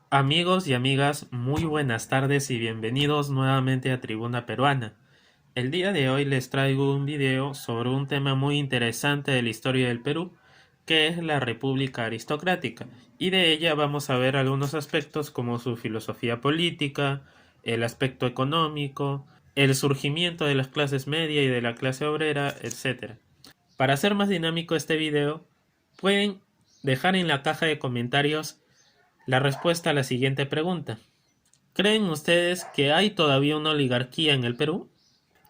Amigos y amigas, muy buenas tardes y bienvenidos nuevamente a Tribuna Peruana. El día de hoy les traigo un video sobre un tema muy interesante de la historia del Perú, que es la República Aristocrática, y de ella vamos a ver algunos aspectos como su filosofía política, el aspecto económico, el surgimiento de las clases media y de la clase obrera, etc. Para hacer más dinámico este video, pueden dejar en la caja de comentarios la respuesta a la siguiente pregunta. ¿Creen ustedes que hay todavía una oligarquía en el Perú?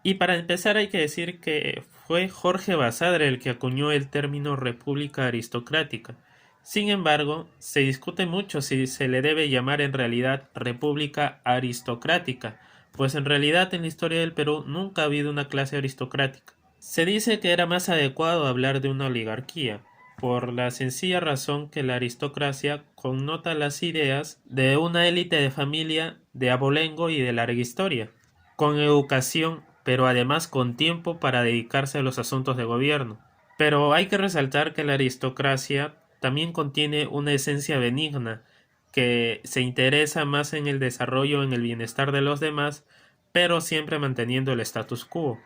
Y para empezar hay que decir que fue Jorge Basadre el que acuñó el término república aristocrática. Sin embargo, se discute mucho si se le debe llamar en realidad república aristocrática, pues en realidad en la historia del Perú nunca ha habido una clase aristocrática. Se dice que era más adecuado hablar de una oligarquía, por la sencilla razón que la aristocracia connota las ideas de una élite de familia de abolengo y de larga historia, con educación, pero además con tiempo para dedicarse a los asuntos de gobierno. Pero hay que resaltar que la aristocracia también contiene una esencia benigna, que se interesa más en el desarrollo, en el bienestar de los demás, pero siempre manteniendo el status quo.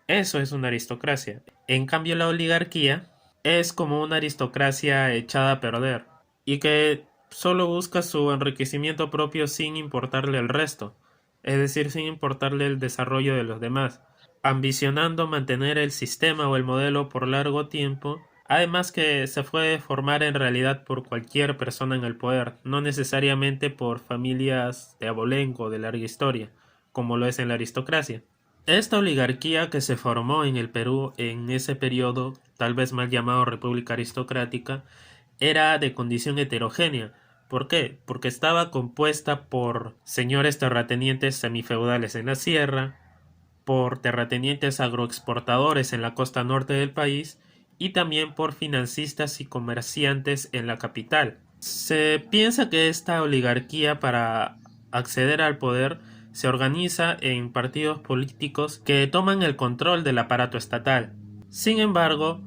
Eso es una aristocracia. En cambio, la oligarquía es como una aristocracia echada a perder y que solo busca su enriquecimiento propio sin importarle el resto, es decir, sin importarle el desarrollo de los demás, ambicionando mantener el sistema o el modelo por largo tiempo, además que se puede formar en realidad por cualquier persona en el poder, no necesariamente por familias de abolengo de larga historia, como lo es en la aristocracia. Esta oligarquía que se formó en el Perú en ese periodo, tal vez mal llamado República Aristocrática, era de condición heterogénea. ¿Por qué? Porque estaba compuesta por señores terratenientes semifeudales en la sierra, por terratenientes agroexportadores en la costa norte del país y también por financistas y comerciantes en la capital. Se piensa que esta oligarquía, para acceder al poder, se organiza en partidos políticos que toman el control del aparato estatal. Sin embargo,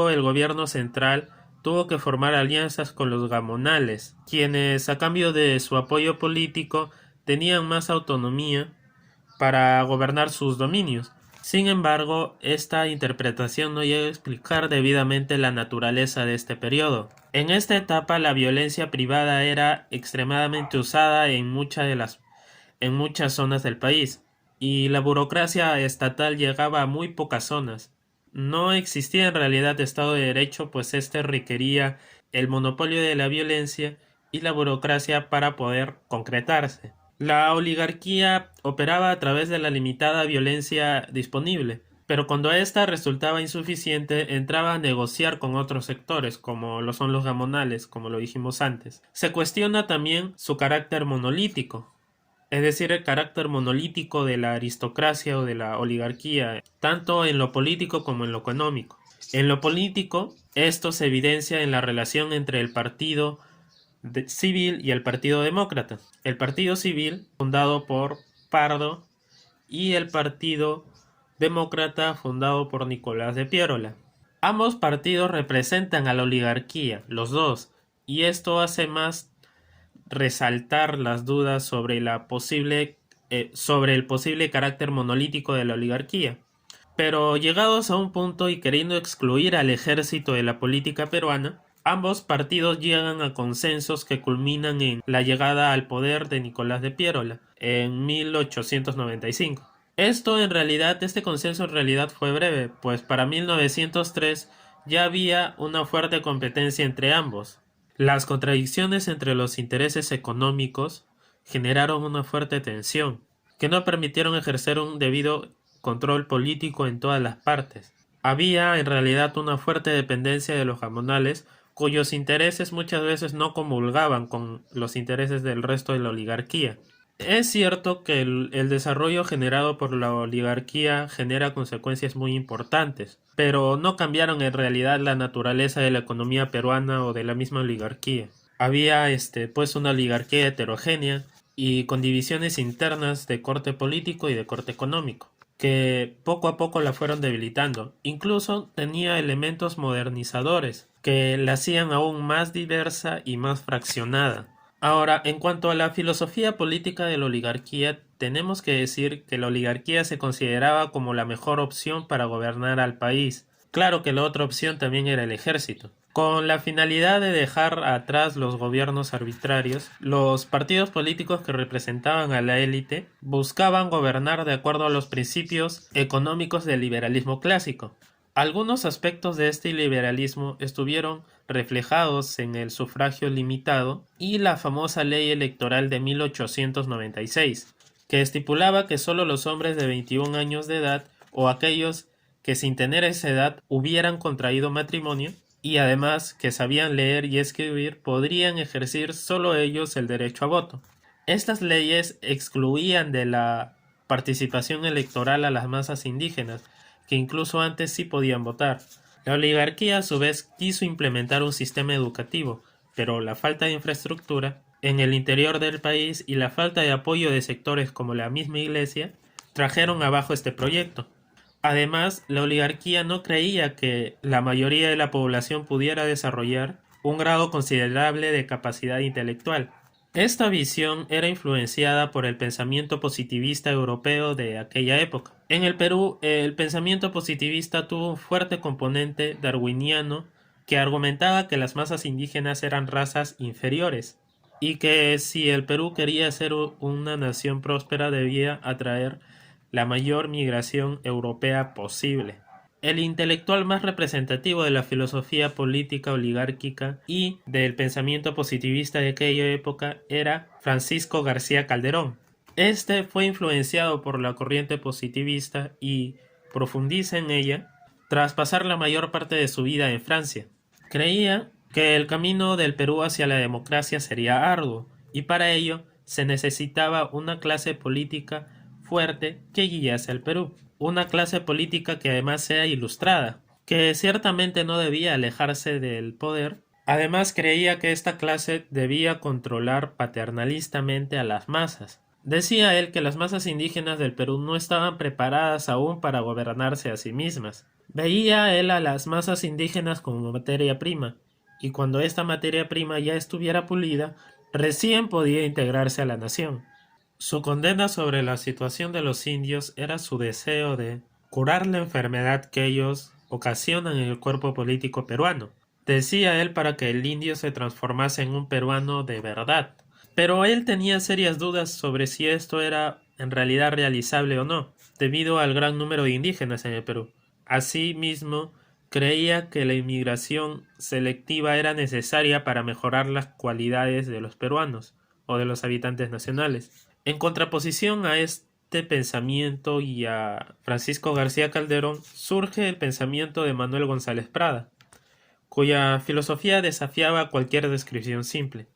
el gobierno central tuvo que formar alianzas con los gamonales, quienes a cambio de su apoyo político tenían más autonomía para gobernar sus dominios. Sin embargo, esta interpretación no llega a explicar debidamente la naturaleza de este periodo. En esta etapa, la violencia privada era extremadamente usada en muchas zonas del país, y la burocracia estatal llegaba a muy pocas zonas. No existía en realidad Estado de Derecho, pues este requería el monopolio de la violencia y la burocracia para poder concretarse. La oligarquía operaba a través de la limitada violencia disponible, pero cuando ésta resultaba insuficiente, entraba a negociar con otros sectores, como lo son los gamonales, como lo dijimos antes. Se cuestiona también su carácter monolítico, es decir, el carácter monolítico de la aristocracia o de la oligarquía, tanto en lo político como en lo económico. En lo político, esto se evidencia en la relación entre el partido civil y el Partido Demócrata. El Partido Civil, fundado por Pardo, y el Partido Demócrata, fundado por Nicolás de Piérola. Ambos partidos representan a la oligarquía, los dos, y esto hace más resaltar las dudas sobre el posible carácter monolítico de la oligarquía. Pero llegados a un punto y queriendo excluir al ejército de la política peruana, ambos partidos llegan a consensos que culminan en la llegada al poder de Nicolás de Piérola en 1895. Este consenso en realidad fue breve, pues para 1903 ya había una fuerte competencia entre ambos. Las contradicciones entre los intereses económicos generaron una fuerte tensión, que no permitieron ejercer un debido control político en todas las partes. Había en realidad una fuerte dependencia de los gamonales, cuyos intereses muchas veces no comulgaban con los intereses del resto de la oligarquía. Es cierto que el desarrollo generado por la oligarquía genera consecuencias muy importantes, pero no cambiaron en realidad la naturaleza de la economía peruana o de la misma oligarquía. Había pues una oligarquía heterogénea y con divisiones internas de corte político y de corte económico, que poco a poco la fueron debilitando. Incluso tenía elementos modernizadores que la hacían aún más diversa y más fraccionada. Ahora, en cuanto a la filosofía política de la oligarquía, tenemos que decir que la oligarquía se consideraba como la mejor opción para gobernar al país. Claro que la otra opción también era el ejército. Con la finalidad de dejar atrás los gobiernos arbitrarios, los partidos políticos que representaban a la élite buscaban gobernar de acuerdo a los principios económicos del liberalismo clásico. Algunos aspectos de este liberalismo estuvieron reflejados en el sufragio limitado y la famosa ley electoral de 1896, que estipulaba que solo los hombres de 21 años de edad o aquellos que sin tener esa edad hubieran contraído matrimonio y además que sabían leer y escribir podrían ejercer solo ellos el derecho a voto. Estas leyes excluían de la participación electoral a las masas indígenas, que incluso antes sí podían votar. La oligarquía a su vez quiso implementar un sistema educativo, pero la falta de infraestructura en el interior del país y la falta de apoyo de sectores como la misma iglesia trajeron abajo este proyecto. Además, la oligarquía no creía que la mayoría de la población pudiera desarrollar un grado considerable de capacidad intelectual. Esta visión era influenciada por el pensamiento positivista europeo de aquella época. En el Perú, el pensamiento positivista tuvo un fuerte componente darwiniano que argumentaba que las masas indígenas eran razas inferiores y que si el Perú quería ser una nación próspera debía atraer la mayor migración europea posible. El intelectual más representativo de la filosofía política oligárquica y del pensamiento positivista de aquella época era Francisco García Calderón. Este fue influenciado por la corriente positivista y profundiza en ella tras pasar la mayor parte de su vida en Francia. Creía que el camino del Perú hacia la democracia sería arduo y para ello se necesitaba una clase política fuerte que guiase al Perú, una clase política que además sea ilustrada, que ciertamente no debía alejarse del poder. Además creía que esta clase debía controlar paternalistamente a las masas. Decía él que las masas indígenas del Perú no estaban preparadas aún para gobernarse a sí mismas. Veía él a las masas indígenas como materia prima, y cuando esta materia prima ya estuviera pulida, recién podía integrarse a la nación. Su condena sobre la situación de los indios era su deseo de curar la enfermedad que ellos ocasionan en el cuerpo político peruano. Decía él para que el indio se transformase en un peruano de verdad. Pero él tenía serias dudas sobre si esto era en realidad realizable o no, debido al gran número de indígenas en el Perú. Asimismo, creía que la inmigración selectiva era necesaria para mejorar las cualidades de los peruanos o de los habitantes nacionales. En contraposición a este pensamiento y a Francisco García Calderón surge el pensamiento de Manuel González Prada, cuya filosofía desafiaba cualquier descripción simple.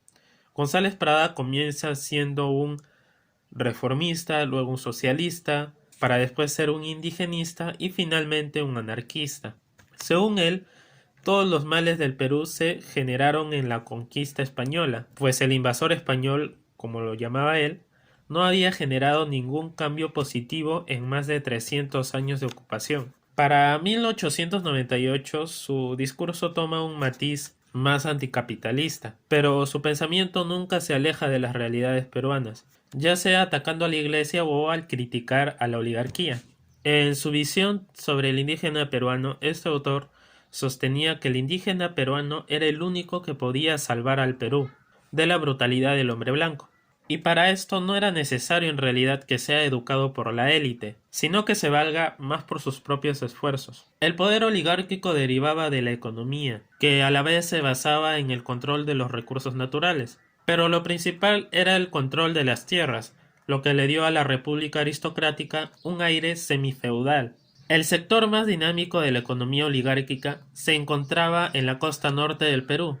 González Prada comienza siendo un reformista, luego un socialista, para después ser un indigenista y finalmente un anarquista. Según él, todos los males del Perú se generaron en la conquista española, pues el invasor español, como lo llamaba él, no había generado ningún cambio positivo en más de 300 años de ocupación. Para 1898 su discurso toma un matiz más anticapitalista, pero su pensamiento nunca se aleja de las realidades peruanas, ya sea atacando a la iglesia o al criticar a la oligarquía. En su visión sobre el indígena peruano, este autor sostenía que el indígena peruano era el único que podía salvar al Perú de la brutalidad del hombre blanco. Y para esto no era necesario en realidad que sea educado por la élite, sino que se valga más por sus propios esfuerzos. El poder oligárquico derivaba de la economía, que a la vez se basaba en el control de los recursos naturales, pero lo principal era el control de las tierras, lo que le dio a la república aristocrática un aire semifeudal. El sector más dinámico de la economía oligárquica se encontraba en la costa norte del Perú,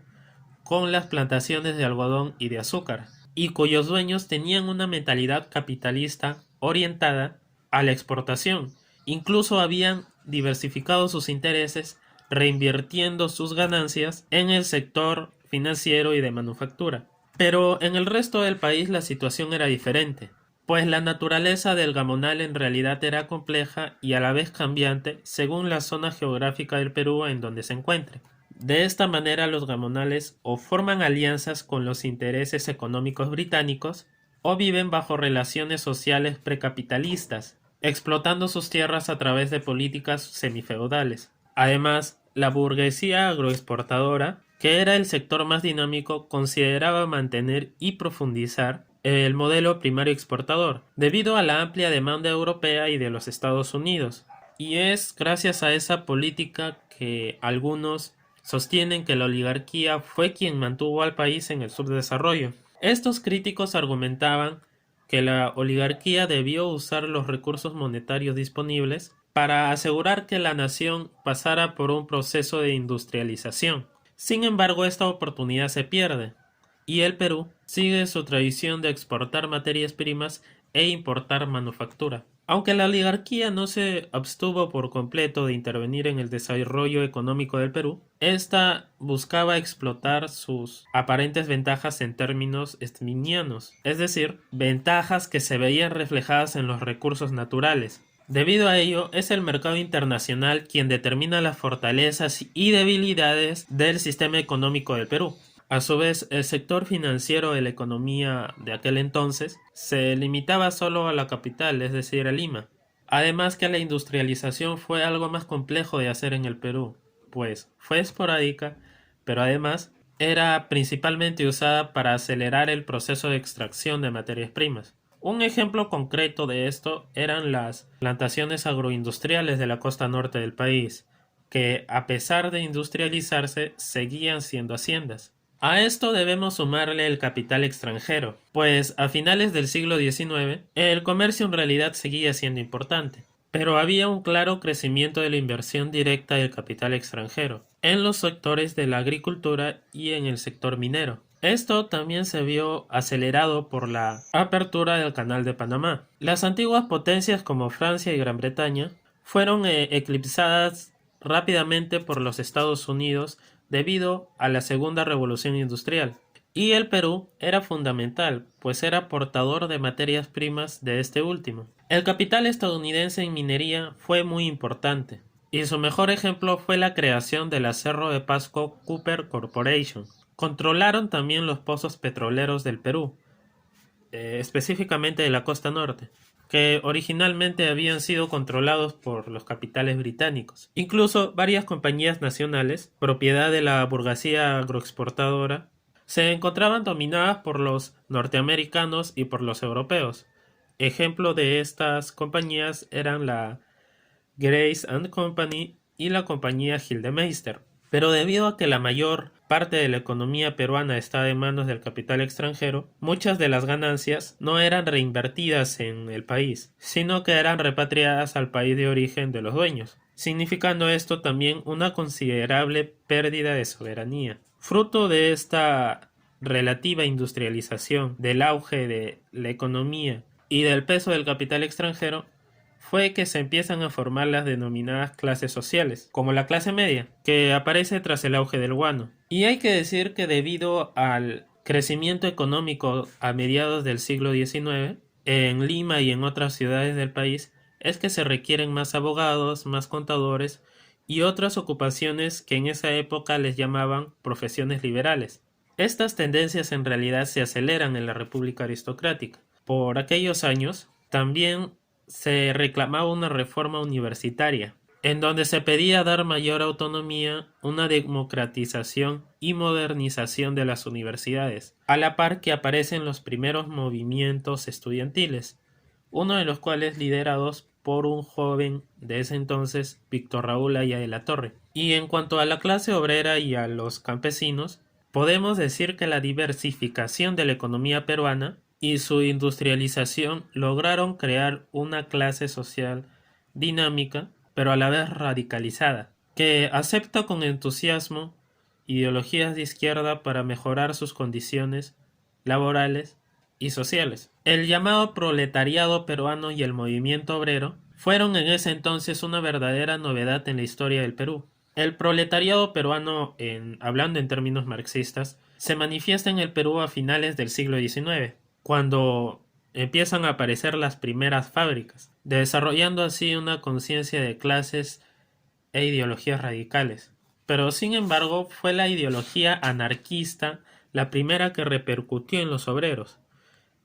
con las plantaciones de algodón y de azúcar, y cuyos dueños tenían una mentalidad capitalista orientada a la exportación. Incluso habían diversificado sus intereses, reinvirtiendo sus ganancias en el sector financiero y de manufactura. Pero en el resto del país la situación era diferente, pues la naturaleza del gamonal en realidad era compleja y a la vez cambiante según la zona geográfica del Perú en donde se encuentre. De esta manera los gamonales o forman alianzas con los intereses económicos británicos o viven bajo relaciones sociales precapitalistas, explotando sus tierras a través de políticas semifeudales. Además, la burguesía agroexportadora, que era el sector más dinámico, consideraba mantener y profundizar el modelo primario exportador, debido a la amplia demanda europea y de los Estados Unidos. Y es gracias a esa política que algunos sostienen que la oligarquía fue quien mantuvo al país en el subdesarrollo. Estos críticos argumentaban que la oligarquía debió usar los recursos monetarios disponibles para asegurar que la nación pasara por un proceso de industrialización. Sin embargo, esta oportunidad se pierde, y el Perú sigue su tradición de exportar materias primas e importar manufactura. Aunque la oligarquía no se abstuvo por completo de intervenir en el desarrollo económico del Perú, esta buscaba explotar sus aparentes ventajas en términos estminianos, es decir, ventajas que se veían reflejadas en los recursos naturales. Debido a ello, es el mercado internacional quien determina las fortalezas y debilidades del sistema económico del Perú. A su vez, el sector financiero de la economía de aquel entonces se limitaba solo a la capital, es decir, a Lima. Además que la industrialización fue algo más complejo de hacer en el Perú, pues fue esporádica, pero además era principalmente usada para acelerar el proceso de extracción de materias primas. Un ejemplo concreto de esto eran las plantaciones agroindustriales de la costa norte del país, que a pesar de industrializarse seguían siendo haciendas. A esto debemos sumarle el capital extranjero, pues a finales del siglo XIX el comercio en realidad seguía siendo importante, pero había un claro crecimiento de la inversión directa del capital extranjero en los sectores de la agricultura y en el sector minero. Esto también se vio acelerado por la apertura del Canal de Panamá. Las antiguas potencias como Francia y Gran Bretaña fueron eclipsadas rápidamente por los Estados Unidos debido a la Segunda Revolución Industrial. Y el Perú era fundamental, pues era portador de materias primas de este último. El capital estadounidense en minería fue muy importante, y su mejor ejemplo fue la creación de la Cerro de Pasco Copper Corporation. Controlaron también los pozos petroleros del Perú, específicamente de la costa norte, que originalmente habían sido controlados por los capitales británicos. Incluso varias compañías nacionales, propiedad de la burguesía agroexportadora, se encontraban dominadas por los norteamericanos y por los europeos. Ejemplo de estas compañías eran la Grace and Company y la compañía Gildemeister. Pero debido a que la mayor parte de la economía peruana está en manos del capital extranjero, muchas de las ganancias no eran reinvertidas en el país, sino que eran repatriadas al país de origen de los dueños, significando esto también una considerable pérdida de soberanía. Fruto de esta relativa industrialización, del auge de la economía y del peso del capital extranjero, fue que se empiezan a formar las denominadas clases sociales, como la clase media, que aparece tras el auge del guano. Y hay que decir que debido al crecimiento económico a mediados del siglo XIX, en Lima y en otras ciudades del país, es que se requieren más abogados, más contadores y otras ocupaciones que en esa época les llamaban profesiones liberales. Estas tendencias en realidad se aceleran en la República Aristocrática. Por aquellos años, también se reclamaba una reforma universitaria, en donde se pedía dar mayor autonomía, una democratización y modernización de las universidades, a la par que aparecen los primeros movimientos estudiantiles, uno de los cuales liderados por un joven de ese entonces, Víctor Raúl Haya de la Torre. Y en cuanto a la clase obrera y a los campesinos, podemos decir que la diversificación de la economía peruana y su industrialización lograron crear una clase social dinámica, pero a la vez radicalizada, que acepta con entusiasmo ideologías de izquierda para mejorar sus condiciones laborales y sociales. El llamado proletariado peruano y el movimiento obrero fueron en ese entonces una verdadera novedad en la historia del Perú. El proletariado peruano, hablando en términos marxistas, se manifiesta en el Perú a finales del siglo XIX, cuando empiezan a aparecer las primeras fábricas, desarrollando así una conciencia de clases e ideologías radicales. pero sin embargo fue la ideología anarquista la primera que repercutió en los obreros.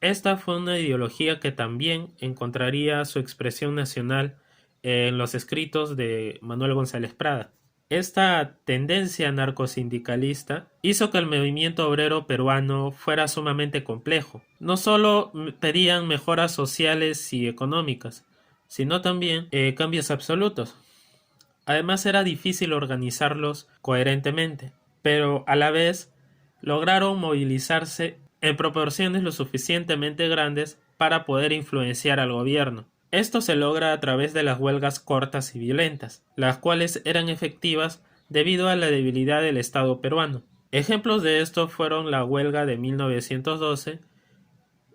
Esta fue una ideología que también encontraría su expresión nacional en los escritos de Manuel González Prada. Esta tendencia anarcosindicalista hizo que el movimiento obrero peruano fuera sumamente complejo. No solo pedían mejoras sociales y económicas, sino también cambios absolutos. Además era difícil organizarlos coherentemente, pero a la vez lograron movilizarse en proporciones lo suficientemente grandes para poder influenciar al gobierno. Esto se logra a través de las huelgas cortas y violentas, las cuales eran efectivas debido a la debilidad del Estado peruano. Ejemplos de esto fueron la huelga de 1912,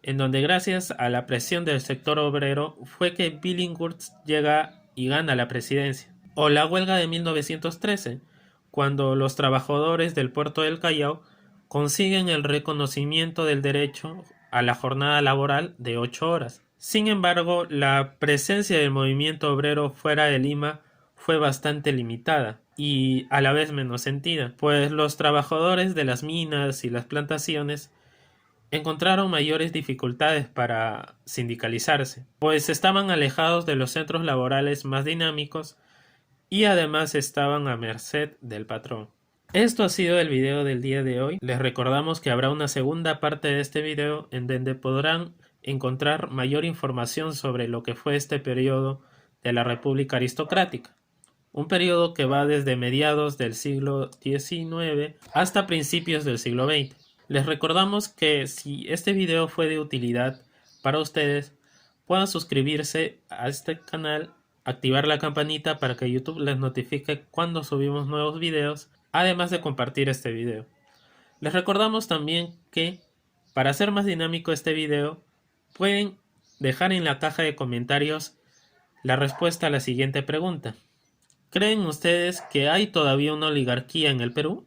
en donde gracias a la presión del sector obrero fue que Billinghurst llega y gana la presidencia, o la huelga de 1913, cuando los trabajadores del puerto del Callao consiguen el reconocimiento del derecho a la jornada laboral de 8 horas. Sin embargo, la presencia del movimiento obrero fuera de Lima fue bastante limitada y a la vez menos sentida, pues los trabajadores de las minas y las plantaciones encontraron mayores dificultades para sindicalizarse, pues estaban alejados de los centros laborales más dinámicos y además estaban a merced del patrón. Esto ha sido el video del día de hoy. Les recordamos que habrá una segunda parte de este video en donde podrán encontrar mayor información sobre lo que fue este periodo de la República Aristocrática. Un periodo que va desde mediados del siglo XIX hasta principios del siglo XX. Les recordamos que si este video fue de utilidad para ustedes, puedan suscribirse a este canal, activar la campanita para que YouTube les notifique cuando subimos nuevos videos, además de compartir este video. Les recordamos también que para hacer más dinámico este video, pueden dejar en la caja de comentarios la respuesta a la siguiente pregunta. ¿Creen ustedes que hay todavía una oligarquía en el Perú?